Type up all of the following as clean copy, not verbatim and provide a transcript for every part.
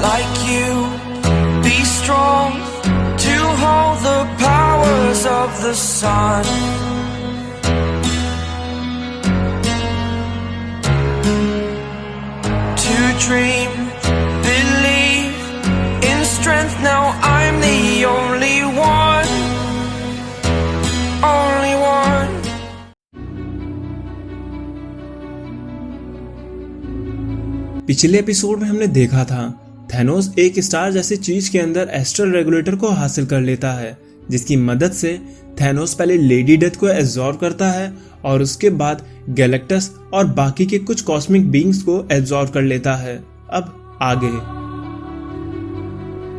like you. Be strong to hold the powers of the sun. To dream, believe in strength. Now I'm the only one, only one. पिछले episode में हमने देखा था Thanos एक star जैसी चीज के अंदर एस्ट्रल रेगुलेटर को हासिल कर लेता है, जिसकी मदद से थैनोस पहले लेडी डेथ को एब्जॉर्ब करता है और उसके बाद गैलेक्टस और बाकी के कुछ कॉस्मिक बीइंग्स को एब्जॉर्ब कर लेता है। अब आगे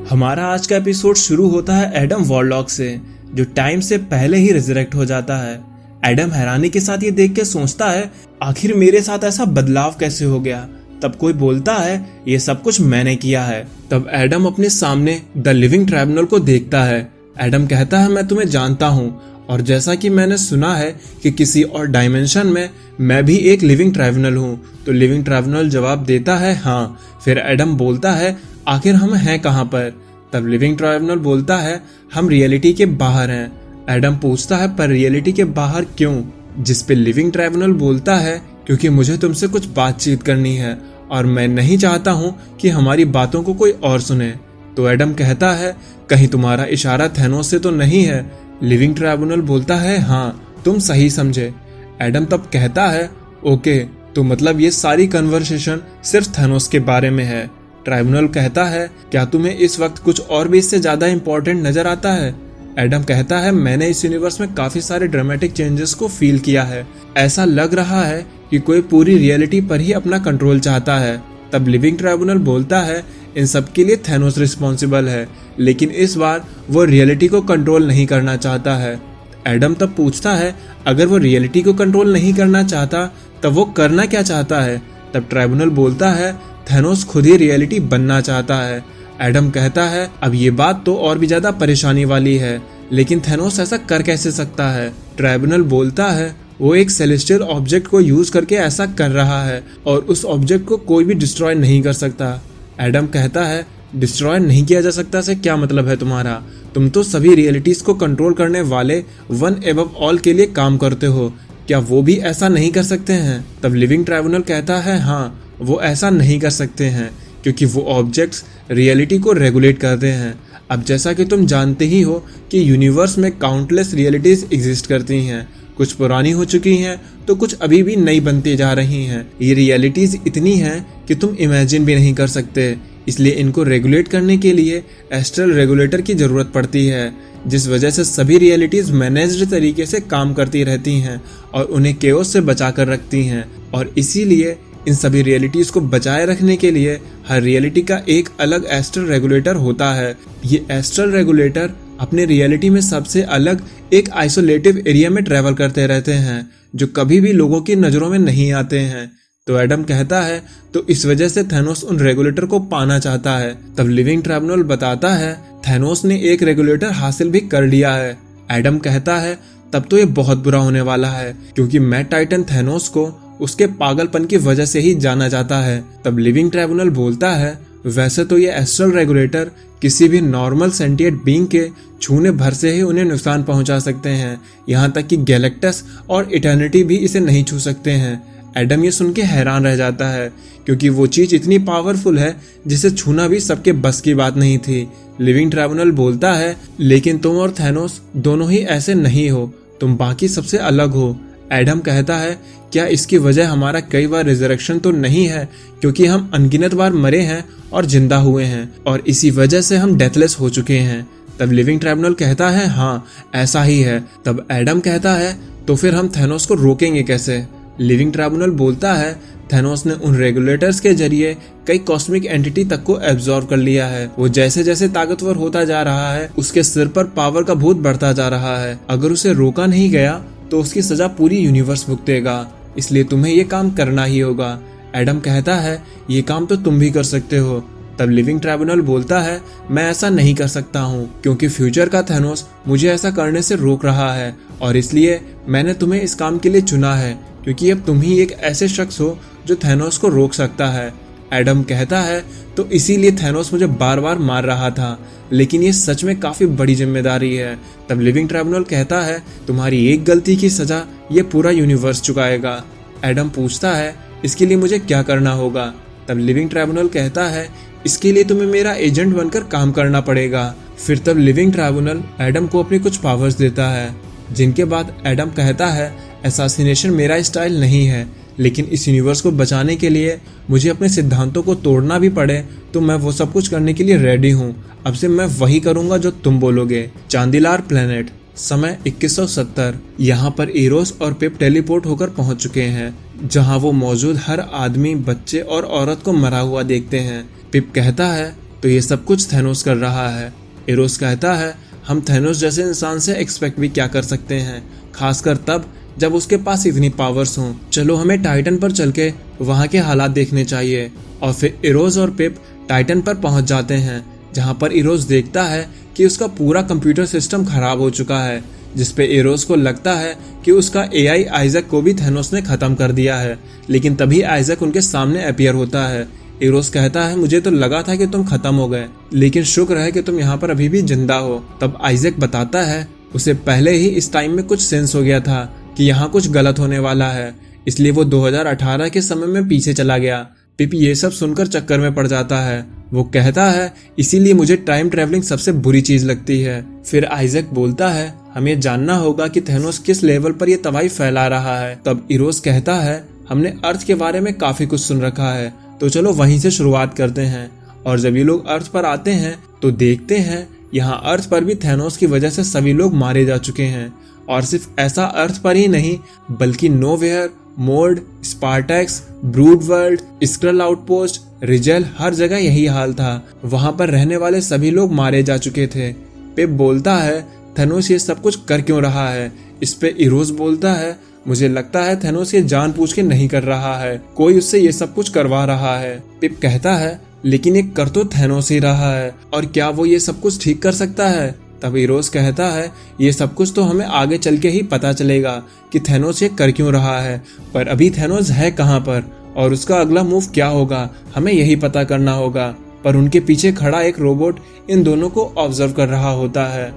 हमारा आज का एपिसोड शुरू होता है एडम वॉरलॉक से, जो टाइम से पहले ही रिजरेक्ट हो जाता है। एडम हैरानी के साथ ये देख के सोचता है आखिर मेरे साथ ऐसा बदलाव कैसे हो गया। तब कोई बोलता है ये सब कुछ मैंने किया है। तब एडम अपने सामने द लिविंग ट्राइब्यूनल को देखता है। एडम कहता है मैं तुम्हें जानता हूँ और जैसा कि मैंने सुना है कि किसी और डायमेंशन में मैं भी एक लिविंग ट्राइब्यूनल हूँ। तो लिविंग ट्राइब्यूनल जवाब देता है हाँ। फिर एडम बोलता है आखिर हम हैं कहाँ पर। तब लिविंग ट्राइब्यूनल बोलता है हम रियलिटी के बाहर हैं। एडम पूछता है पर रियलिटी के बाहर क्यों, जिस पे लिविंग ट्राइब्यूनल बोलता है क्योंकि मुझे तुमसे कुछ बातचीत करनी है और मैं नहीं चाहता हूँ कि हमारी बातों को कोई और सुने। तो एडम कहता है कहीं तुम्हारा इशारा थैनोस से तो नहीं है। लिविंग ट्राइब्यूनल बोलता है हाँ तुम सही समझे। एडम तब कहता है ओके, तो मतलब ये सारी कन्वर्सेशन सिर्फ थैनोस के बारे में है। ट्राइब्यूनल कहता है क्या तुम्हें इस वक्त कुछ और भी इससे ज्यादा इंपॉर्टेंट नजर आता है। एडम कहता है मैंने इस यूनिवर्स में काफी सारे ड्रामेटिक चेंजेस को फील किया है। ऐसा लग रहा है कि कोई पूरी रियलिटी पर ही अपना कंट्रोल चाहता है। तब लिविंग ट्राइब्यूनल बोलता है इन सब के लिए थैनोस रिस्पॉन्सिबल है, लेकिन इस बार वो रियलिटी को कंट्रोल नहीं करना चाहता है। एडम तब पूछता है अगर वो रियलिटी को कंट्रोल नहीं करना चाहता तब वो करना क्या चाहता है। तब ट्राइब्यूनल बोलता है थैनोस खुद ही रियलिटी बनना चाहता है। एडम कहता है अब ये बात तो और भी ज्यादा परेशानी वाली है, लेकिन थैनोस ऐसा कर कैसे सकता है। ट्राइब्यूनल बोलता है वो एक सेलेस्टियल ऑब्जेक्ट को यूज करके ऐसा कर रहा है और उस ऑब्जेक्ट को कोई भी डिस्ट्रॉय नहीं कर सकता। एडम कहता है डिस्ट्रॉय नहीं किया जा सकता से क्या मतलब है तुम्हारा। तुम तो सभी रियलिटीज को कंट्रोल करने वाले वन एबव ऑल के लिए काम करते हो, क्या वो भी ऐसा नहीं कर सकते हैं। तब लिविंग ट्राइब्यूनल कहता है हाँ वो ऐसा नहीं कर सकते हैं क्योंकि वो ऑब्जेक्ट्स रियलिटी को रेगुलेट करते हैं। अब जैसा कि तुम जानते ही हो कि यूनिवर्स में काउंटलेस रियलिटीज एग्जिस्ट करती हैं, कुछ पुरानी हो चुकी हैं तो कुछ अभी भी नई बनती जा रही हैं। ये रियलिटीज इतनी हैं कि तुम इमेजिन भी नहीं कर सकते, इसलिए इनको रेगुलेट करने के लिए एस्ट्रल रेगुलेटर की जरूरत पड़ती है, जिस वजह से सभी रियलिटीज मैनेज्ड तरीके से काम करती रहती हैं और उन्हें केओस से बचा कर रखती हैं। और इसीलिए इन सभी रियलिटीज को बचाए रखने के लिए हर रियलिटी का एक अलग एस्ट्रल रेगुलेटर होता है। ये एस्ट्रल रेगुलेटर अपने रियलिटी में सबसे अलग एक आइसोलेटिव एरिया में ट्रैवल करते रहते हैं जो कभी भी लोगों की नजरों में नहीं आते हैं। तो एडम कहता है तो इस वजह से थैनोस उन रेगुलेटर को पाना चाहता है। तब लिविंग ट्राइब्यूनल बताता है थैनोस ने एक रेगुलेटर हासिल भी कर लिया है। एडम कहता है तब तो ये बहुत बुरा होने वाला है क्योंकि मैड टाइटन थैनोस को उसके पागलपन की वजह से ही जाना जाता है। तब लिविंग ट्राइब्यूनल बोलता है वैसे तो ये एस्ट्रल रेगुलेटर किसी भी नॉर्मल सेंटिएंट बीइंग के छूने भर से ही उन्हें नुकसान पहुंचा सकते हैं, यहाँ तक कि गैलेक्टस और इटर्निटी भी इसे नहीं छू सकते हैं। एडम ये सुन के हैरान रह जाता है क्योंकि वो चीज इतनी पावरफुल है जिसे छूना भी सबके बस की बात नहीं थी। लिविंग ट्राइब्यूनल बोलता है लेकिन तुम और थैनोस दोनों ही ऐसे नहीं हो, तुम बाकी सबसे अलग हो। एडम कहता है क्या इसकी वजह हमारा कई बार रिजरेक्शन तो नहीं है, क्योंकि हम अनगिनत बार मरे हैं और जिंदा हुए हैं और इसी वजह से हम डेथलेस हो चुके हैं। तब लिविंग ट्राइब्यूनल कहता है हाँ ऐसा ही है। तब एडम कहता है तो फिर हम थैनोस को रोकेंगे कैसे। लिविंग ट्राइब्यूनल बोलता है थैनोस ने उन रेगुलेटर्स के जरिए कई कॉस्मिक एंटिटी तक को एब्जॉर्ब कर लिया है। वो जैसे जैसे ताकतवर होता जा रहा है उसके सिर पर पावर का भूत बढ़ता जा रहा है। अगर उसे रोका नहीं गया तो उसकी सजा पूरी यूनिवर्स भुगतेगा, इसलिए तुम्हें ये काम करना ही होगा। एडम कहता है ये काम तो तुम भी कर सकते हो। तब लिविंग ट्राइब्यूनल बोलता है मैं ऐसा नहीं कर सकता हूँ क्योंकि फ्यूचर का थैनोस मुझे ऐसा करने से रोक रहा है और इसलिए मैंने तुम्हें इस काम के लिए चुना है क्योंकि अब तुम ही एक ऐसे शख्स हो जो थैनोस को रोक सकता है। एडम कहता है तो इसीलिए थैनोस मुझे बार बार मार रहा था, लेकिन ये सच में काफी बड़ी जिम्मेदारी है। तब लिविंग ट्राइब्यूनल कहता है तुम्हारी एक गलती की सजा ये पूरा यूनिवर्स चुकाएगा। एडम पूछता है इसके लिए मुझे क्या करना होगा। तब लिविंग ट्राइब्यूनल कहता है इसके लिए तुम्हें मेरा एजेंट बनकर काम करना पड़ेगा। फिर तब लिविंग ट्राइब्यूनल एडम को अपनी कुछ पावर्स देता है, जिनके बाद एडम कहता है असैसिनेशन मेरा स्टाइल नहीं है, लेकिन इस यूनिवर्स को बचाने के लिए मुझे अपने सिद्धांतों को तोड़ना भी पड़े तो मैं वो सब कुछ करने के लिए रेडी हूँ। अब से मैं वही करूँगा जो तुम बोलोगे। चांदिलार प्लेनेट, समय 2170। यहाँ पर इरोस और पिप टेलीपोर्ट होकर पहुँच चुके हैं, जहाँ वो मौजूद हर आदमी, बच्चे और औरत को मरा हुआ देखते हैं। पिप कहता है तो ये सब कुछ थैनोस कर रहा है। इरोस कहता है हम थैनोस जैसे इंसान से एक्सपेक्ट भी क्या कर सकते हैं, खासकर तब जब उसके पास इतनी पावर्स हों। चलो हमें टाइटन पर चल के वहाँ के हालात देखने चाहिए। और फिर इरोस और पिप टाइटन पर पहुँच जाते हैं, जहाँ पर इरोस देखता है कि उसका पूरा कंप्यूटर सिस्टम खराब हो चुका है, जिसपे इरोस को लगता है कि उसका एआई आइजक को भी थैनोस ने खत्म कर दिया है। लेकिन तभी आइजक उनके सामने अपीयर होता है। इरोस कहता है मुझे तो लगा था कि तुम खत्म हो गए, लेकिन शुक्र है कि तुम यहाँ पर अभी भी जिंदा हो। तब आइजक बताता है उसे पहले ही इस टाइम में कुछ सेंस हो गया था कि यहाँ कुछ गलत होने वाला है, इसलिए वो 2018 के समय में पीछे चला गया। पिप ये सब सुनकर चक्कर में पड़ जाता है। वो कहता है इसीलिए मुझे टाइम ट्रेवलिंग सबसे बुरी चीज लगती है। फिर आइजक बोलता है हमें जानना होगा कि थैनोस किस लेवल पर ये तबाही फैला रहा है। तब इरोस कहता है हमने अर्थ के बारे में काफी कुछ सुन रखा है, तो चलो वहीं से शुरुआत करते हैं। और जब ये लोग अर्थ पर आते हैं तो देखते हैं यहाँ अर्थ पर भी थैनोस की वजह से सभी लोग मारे जा चुके हैं। और सिर्फ ऐसा अर्थ पर ही नहीं, बल्कि nowhere, Mold, Spartax, Brood world, Skrull outpost, Rigel, हर जगह यही हाल था। वहां पर रहने वाले सभी लोग मारे जा चुके थे। पिप बोलता है थैनोस ये सब कुछ कर क्यों रहा है। इस पे इरोस बोलता है मुझे लगता है थैनोस ये जानबूझ के नहीं कर रहा है, कोई उससे ये सब कुछ करवा रहा है। पिप कहता है लेकिन ये कर तो थैनोस ही रहा है, और क्या वो ये सब कुछ ठीक कर सकता है। तब इरोस कहता है ये सब कुछ तो हमें आगे चल के ही पता चलेगा कि थैनोस ये कर क्यों रहा है, पर अभी थैनोस है कहाँ पर और उसका अगला मूव क्या होगा, हमें यही पता करना होगा। पर उनके पीछे खड़ा एक रोबोट इन दोनों को ऑब्जर्व कर रहा होता है।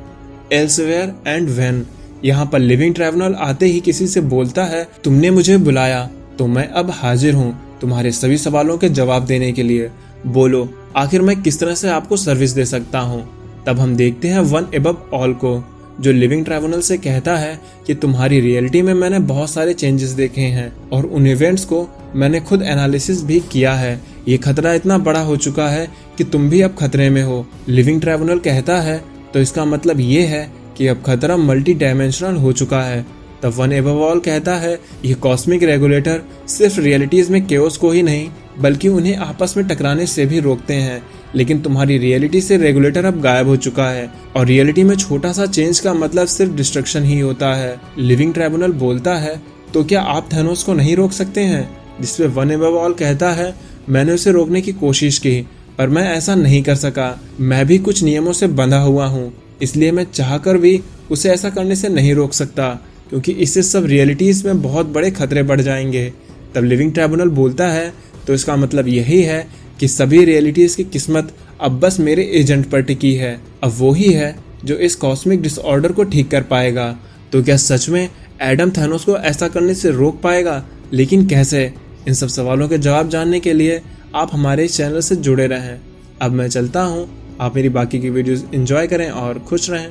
एल्सवेयर एंड व्हेन, यहाँ पर लिविंग ट्रैवलर आते ही किसी से बोलता है तुमने मुझे बुलाया तो मैं अब हाजिर हूँ तुम्हारे सभी सवालों के जवाब देने के लिए। बोलो आखिर मैं किस तरह से आपको सर्विस दे सकता हूँ। तब हम देखते हैं वन एबव ऑल को, जो लिविंग ट्राइब्यूनल से कहता है कि तुम्हारी रियलिटी में मैंने बहुत सारे चेंजेस देखे हैं और उन इवेंट्स को मैंने खुद एनालिसिस भी किया है। ये खतरा इतना बड़ा हो चुका है कि तुम भी अब खतरे में हो। लिविंग ट्राइब्यूनल कहता है तो इसका मतलब ये है कि अब खतरा मल्टी डायमेंशनल हो चुका है। तब वन एबव ऑल कहता है ये कॉस्मिक रेगुलेटर सिर्फ रियलिटीज में केओस को ही नहीं बल्कि उन्हें आपस में टकराने से भी रोकते हैं, लेकिन तुम्हारी रियलिटी से रेगुलेटर अब गायब हो चुका है और रियलिटी में छोटा सा चेंज का मतलब सिर्फ डिस्ट्रक्शन ही होता है। लिविंग ट्राइब्यूनल बोलता है तो क्या आप थैनोस को नहीं रोक सकते हैं, जिसपे वन एबव ऑल कहता है मैंने उसे रोकने की कोशिश की पर मैं ऐसा नहीं कर सका, मैं भी कुछ नियमों से बंधा हुआ हूँ, इसलिए मैं चाहकर भी उसे ऐसा करने से नहीं रोक सकता क्योंकि इससे सब रियलिटीज में बहुत बड़े खतरे बढ़ जाएंगे। तब लिविंग ट्राइब्यूनल बोलता है तो इसका मतलब यही है कि सभी रियलिटीज की किस्मत अब बस मेरे एजेंट पर टिकी है। अब वो ही है जो इस कॉस्मिक डिसऑर्डर को ठीक कर पाएगा। तो क्या सच में एडम थैनोस को ऐसा करने से रोक पाएगा, लेकिन कैसे? इन सब सवालों के जवाब जानने के लिए आप हमारे इस चैनल से जुड़े रहें। अब मैं चलता हूँ, आप मेरी बाकी की वीडियोस एंजॉय करें और खुश रहें।